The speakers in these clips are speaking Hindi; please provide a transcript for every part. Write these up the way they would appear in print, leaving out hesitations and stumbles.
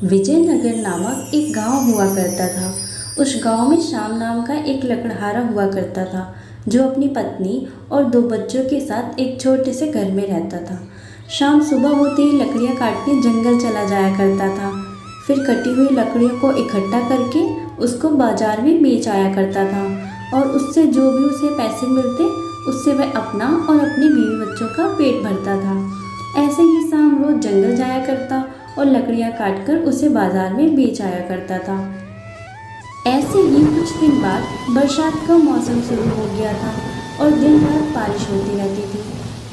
विजयनगर नामक एक गांव हुआ करता था। उस गांव में श्याम नाम का एक लकड़हारा हुआ करता था, जो अपनी पत्नी और दो बच्चों के साथ एक छोटे से घर में रहता था। शाम सुबह होते ही लकड़ियां काटने जंगल चला जाया करता था। फिर कटी हुई लकड़ियों को इकट्ठा करके उसको बाजार में बेच आया करता था, और उससे जो भी उसे पैसे मिलते उससे वह अपना और अपने बीवी बच्चों का पेट भरता था। ऐसे ही शाम रोज जंगल जाया करता और लकड़ियां काटकर उसे बाजार में बेच आया करता था। ऐसे ही कुछ दिन बाद बरसात का मौसम शुरू हो गया था और दिन रात बारिश होती रहती थी,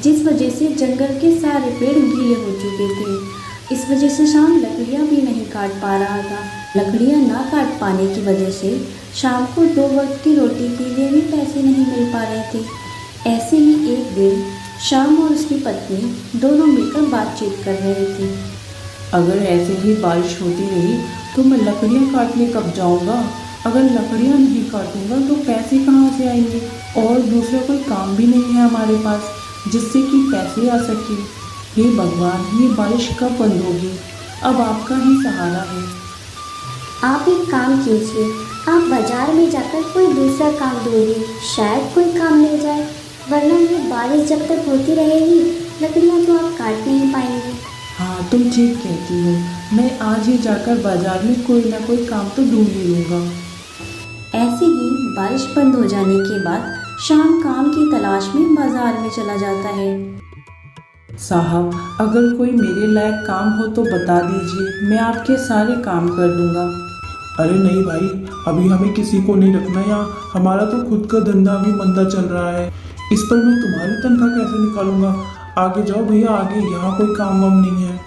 जिस वजह से जंगल के सारे पेड़ गीले हो चुके थे। इस वजह से शाम लकड़ियां भी नहीं काट पा रहा था। लकड़ियां ना काट पाने की वजह से शाम को 2 वक्त की रोटी के लिए भी पैसे नहीं मिल पा रहे थे। ऐसे ही एक दिन शाम और उसकी पत्नी दोनों मिलकर बातचीत कर रही थी। अगर ऐसे ही बारिश होती रही तो मैं लकड़ियाँ काटने कब जाऊँगा? अगर लकड़ियाँ नहीं काटूंगा तो पैसे कहाँ से आएंगे? और दूसरा कोई काम भी नहीं है हमारे पास जिससे कि पैसे आ सके। हे भगवान, ये बारिश कब बंद होगी? अब आपका ही सहारा है। आप एक काम कीजिए, आप बाजार में जाकर कोई दूसरा काम ढूंढिए, शायद कोई काम मिल जाए। वरना ये बारिश जब तक होती रहेगी लकड़ियाँ तो आप काट नहीं पाएंगे। हाँ, तुम ठीक कहती हो। मैं आज ही जाकर बाजार में कोई ना कोई काम तो ढूंढ ही लूँगा। ऐसे ही बारिश बंद हो जाने के बाद शाम काम की तलाश में बाजार में चला जाता है। साहब, अगर कोई मेरे लायक काम हो तो बता दीजिए, मैं आपके सारे काम कर दूंगा। अरे नहीं भाई, अभी हमें किसी को नहीं रखना यहाँ। हमारा तो खुद का धंधा भी मंदा चल रहा है। इस पर मैं तुम्हारी तनख्वाह कैसे निकालूंगा? आगे जाओ भैया, आगे। यहाँ कोई काम वाम नहीं है।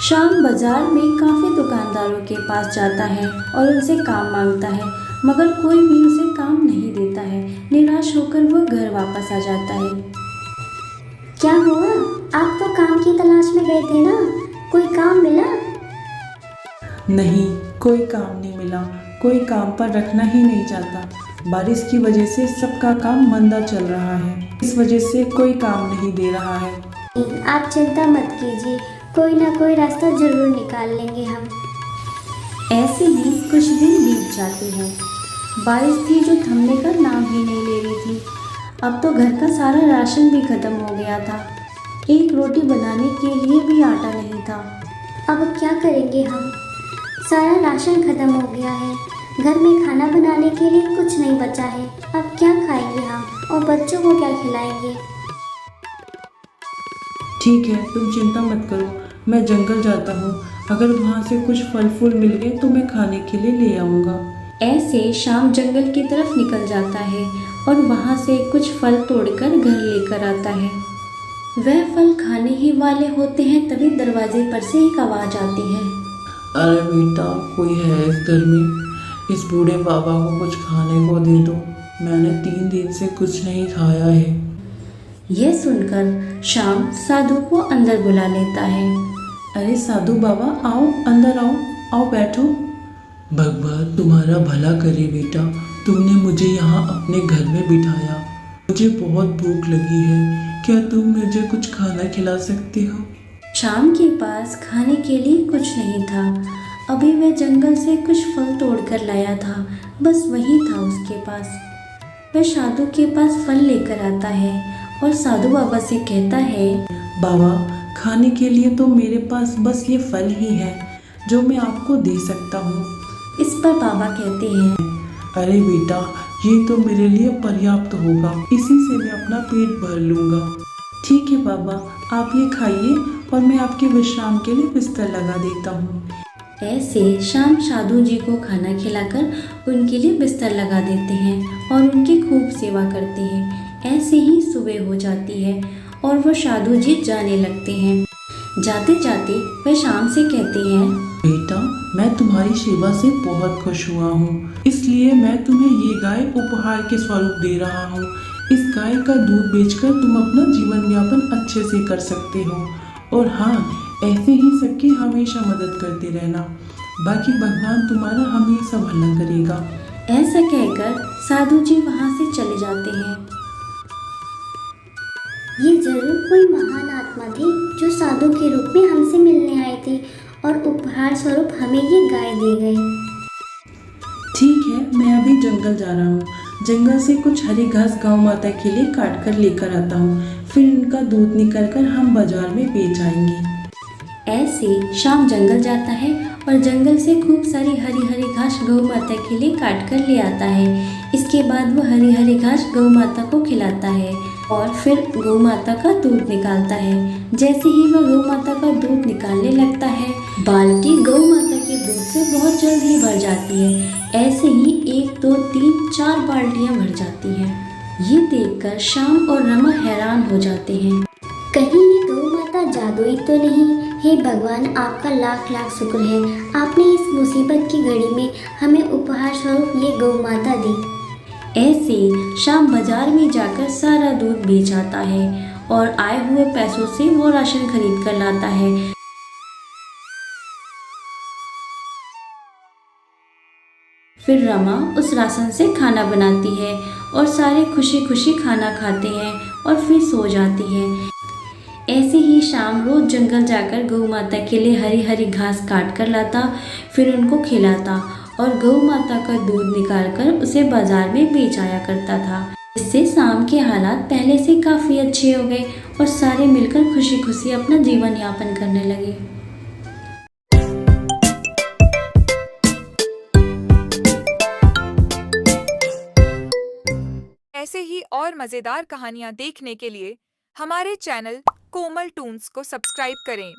शाम बाजार में काफ़ी दुकानदारों के पास जाता है और उनसे काम मांगता है, मगर कोई भी उसे काम नहीं देता है। निराश होकर वह घर वापस आ जाता है। क्या हुआ? आप तो काम की तलाश में गए थे ना, कोई काम मिला? नहीं, कोई काम नहीं मिला। कोई काम पर रखना ही नहीं चाहता। बारिश की वजह से सबका काम मंदा चल रहा है, इस वजह से कोई काम नहीं दे रहा है। आप चिंता मत कीजिए, कोई ना कोई रास्ता जरूर निकाल लेंगे हम। ऐसे ही कुछ दिन बीत जाते हैं। बारिश थी जो थमने का नाम ही नहीं ले रही थी। अब तो घर का सारा राशन भी खत्म हो गया था। एक रोटी बनाने के लिए भी आटा नहीं था। अब क्या करेंगे हम? सारा राशन खत्म हो गया है, घर में खाना बनाने के लिए कुछ नहीं बचा है। अब क्या खाएंगे हम और बच्चों को क्या खिलाएंगे? ठीक है, तुम चिंता मत करो, मैं जंगल जाता हूँ। अगर वहाँ से कुछ फल फूल मिल गए तो मैं खाने के लिए ले आऊँगा। ऐसे शाम जंगल की तरफ निकल जाता है और वहाँ से कुछ फल तोड़कर घर लेकर आता है। वह फल खाने ही वाले होते हैं, तभी दरवाजे पर से एक आवाज़ आती है। अरे बेटा, कोई है इस घर में? इस बूढ़े बाबा को कुछ खाने को दे दो। मैंने 3 दिन से कुछ नहीं खाया है। यह सुनकर शाम साधु को अंदर बुला लेता है। अरे साधु बाबा, आओ, अंदर आओ। आओ बैठो। भगवान तुम्हारा भला करे बेटा, तुमने मुझे यहाँ अपने घर में बिठाया। मुझे बहुत भूख लगी है, क्या तुम मुझे कुछ खाना खिला सकते हो? शाम के पास खाने के लिए कुछ नहीं था। अभी वह जंगल से कुछ फल तोड़कर लाया था, बस वही था उसके पास। वह साधु के पास फल लेकर आता है और साधु बाबा से कहता है, बाबा, खाने के लिए तो मेरे पास बस ये फल ही है जो मैं आपको दे सकता हूँ। इस पर बाबा कहते हैं, अरे बेटा, ये तो मेरे लिए पर्याप्त होगा, इसी से मैं अपना पेट भर लूँगा। ठीक है बाबा, आप ये खाइए और मैं आपके विश्राम के लिए बिस्तर लगा देता हूँ। ऐसे शाम साधु जी को खाना खिलाकर उनके लिए बिस्तर लगा देते हैं और उनकी खूब सेवा करते हैं। ऐसे ही सुबह हो जाती है और वह साधु जी जाने लगते हैं। जाते जाते वह शाम से कहते हैं, बेटा, मैं तुम्हारी सेवा से बहुत खुश हुआ हूँ, इसलिए मैं तुम्हें ये गाय उपहार के स्वरूप दे रहा हूँ। इस गाय का दूध बेचकर तुम अपना जीवन यापन अच्छे से कर सकते हो। और हाँ, ऐसे ही सबकी हमेशा मदद करते रहना। बाकी भगवान तुम्हारा हमेशा भला करेगा। ऐसा कहकर साधु जी वहाँ से चले जाते हैं। ये जरूर कोई महान आत्मा थे जो साधु के रूप में हमसे मिलने आए थे और उपहार उपहार स्वरूप हमें ये गाय दे गए। ठीक है, मैं अभी जंगल जा रहा हूँ। जंगल से कुछ हरी घास गौ माता के लिए काट कर लेकर आता हूँ, फिर इनका दूध निकाल कर हम बाजार में बेच आएंगे। ऐसे शाम जंगल जाता है और जंगल से खूब सारी हरी हरी घास गौ माता के लिए काट कर ले आता है। इसके बाद वो हरी हरी घास गौ माता को खिलाता है और फिर गौ माता का दूध निकालता है। जैसे ही वह गौ माता का दूध निकालने लगता है, बाल्टी गौ माता के दूध से बहुत जल्द ही भर जाती है। ऐसे ही 1 2 3 4 बाल्टियां भर जाती हैं। ये देखकर श्याम और रमा हैरान हो जाते हैं। कहीं ये गौ माता जादुई तो नहीं? हे भगवान, आपका लाख लाख शुक्र है, आपने इस मुसीबत की घड़ी में हमें उपहार स्वरूप ये गौ माता दी। ऐसे शाम बाजार में जाकर सारा दूध बेच आता है और आए हुए पैसों से वो राशन खरीद कर लाता है। फिर रमा उस राशन से खाना बनाती है और सारे खुशी खुशी खाना खाते हैं और फिर सो जाती है। ऐसे ही शाम रोज जंगल जाकर गौ माता के लिए हरी हरी घास काट कर लाता, फिर उनको खिलाता और गौ माता का दूध निकाल कर उसे बाजार में बेच आया करता था। इससे शाम के हालात पहले से काफ़ी अच्छे हो गए और सारे मिलकर खुशी खुशी अपना जीवन यापन करने लगे। ऐसे ही और मज़ेदार कहानियाँ देखने के लिए हमारे चैनल कोमल टून्स को सब्सक्राइब करें।